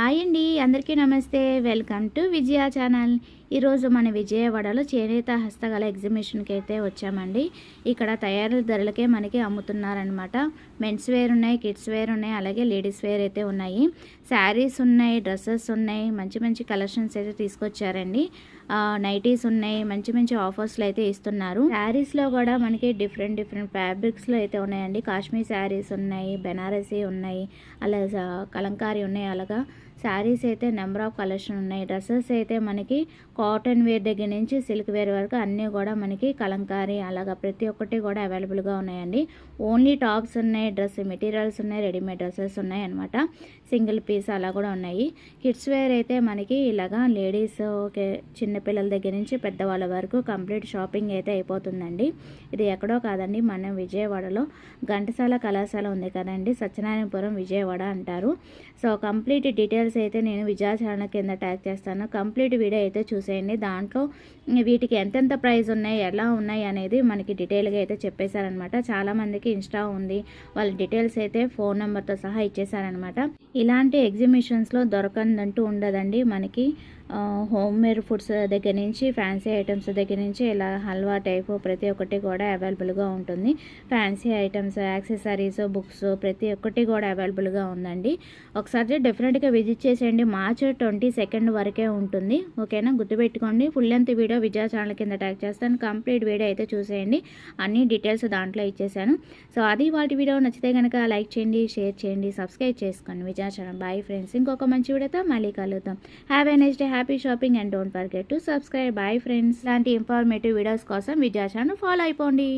Hi అండి, అందరికీ నమస్తే. Welcome to Vijaya channel. ఈరోజు మన విజయవాడలో చేనేత హస్తకళ ఎగ్జిబిషన్కి అయితే వచ్చామండి. ఇక్కడ తయారీ ధరలకే మనకి అమ్ముతున్నారనమాట. మెన్స్ వేర్ ఉన్నాయి, కిడ్స్ వేర్ ఉన్నాయి, అలాగే లేడీస్ వేర్ అయితే ఉన్నాయి. శారీస్ ఉన్నాయి, డ్రెస్సెస్ ఉన్నాయి, మంచి మంచి కలెక్షన్స్ అయితే తీసుకొచ్చారండి. నైటీస్ ఉన్నాయి, మంచి మంచి ఆఫర్స్లో అయితే ఇస్తున్నారు. శారీస్లో కూడా మనకి డిఫరెంట్ ఫ్యాబ్రిక్స్లో అయితే ఉన్నాయండి. కాశ్మీర్ శారీస్ ఉన్నాయి, బెనారసీ ఉన్నాయి, అలాగే కలంకారీ ఉన్నాయి. అలాగా శారీస్ అయితే నెంబర్ ఆఫ్ కలెక్షన్ ఉన్నాయి. డ్రెస్సెస్ అయితే మనకి కాటన్ వేర్ దగ్గర నుంచి సిల్క్ వేర్ వరకు అన్నీ కూడా మనకి కలంకారీ అలాగా ప్రతి ఒక్కటి కూడా అవైలబుల్గా ఉన్నాయండి. ఓన్లీ టాప్స్ ఉన్నాయి, డ్రెస్ మెటీరియల్స్ ఉన్నాయి, రెడీమేడ్ డ్రెస్సెస్ ఉన్నాయి అనమాట. సింగిల్ పీస్ అలా కూడా ఉన్నాయి. కిడ్స్ వేర్ అయితే మనకి ఇలాగా లేడీస్ చిన్నపిల్లల దగ్గర నుంచి పెద్దవాళ్ళ వరకు కంప్లీట్ షాపింగ్ అయితే అయిపోతుందండి. ఇది ఎక్కడో కాదండి, మన విజయవాడలో ఘంటసాల కళాశాల ఉంది కదండి, సత్యనారాయణపురం విజయవాడ అంటారు. సో కంప్లీట్ డీటెయిల్స్ అయితే నేను విజయ ఛానల్ కింద ట్యాగ్ చేస్తాను. కంప్లీట్ వీడియో అయితే చూసేయండి. దాంట్లో వీటికి ఎంతెంత ప్రైస్ ఉన్నాయి, ఎలా ఉన్నాయి అనేది మనకి డీటెయిల్గా అయితే చెప్పేశారనమాట. చాలామందికి ఇన్స్టా ఉంది, వాళ్ళ డీటెయిల్స్ అయితే ఫోన్ నెంబర్తో సహా ఇచ్చేసారనమాట. ఇలాంటి ఎగ్జిబిషన్స్లో దొరకందంటూ ఉండదండి. మనకి హోమ్ మేడ్ ఫుడ్స్ దగ్గర నుంచి ఫ్యాన్సీ ఐటమ్స్ దగ్గర నుంచి ఇలా హల్వా టైపు ప్రతి ఒక్కటి కూడా అవైలబుల్గా ఉంటుంది. ఫ్యాన్సీ ఐటమ్స్, యాక్సెసరీస్, బుక్స్ ప్రతి ఒక్కటి కూడా అవైలబుల్గా ఉందండి. ఒకసారి డెఫినెట్గా విజిట్ చేసేయండి. మార్చ్ 22 వరకే ఉంటుంది. ఓకేనా, గుర్తుపెట్టుకోండి. ఫుల్ లెంత్ వీడియో విజయ ఛానల్ కింద ట్యాగ్ చేస్తాను. కంప్లీట్ వీడియో అయితే చూసేయండి. అన్ని డీటెయిల్స్ దాంట్లో ఇచ్చేసాను. సో అది వాటి వీడియో నచ్చితే కనుక లైక్ చేయండి, షేర్ చేయండి, సబ్స్క్రైబ్ చేసుకోండి విజయ ఛానల్. బాయ్ ఫ్రెండ్స్, ఇంకొక మంచి వీడియోతో మళ్ళీ కలుద్దాం. Have a nice day, happy shopping and don't forget to subscribe. Bye friends. ఇలాంటి ఇన్ఫర్మేటివ్ వీడియోస్ కోసం విజయ ఛానల్ ఫాలో అయిపోండి.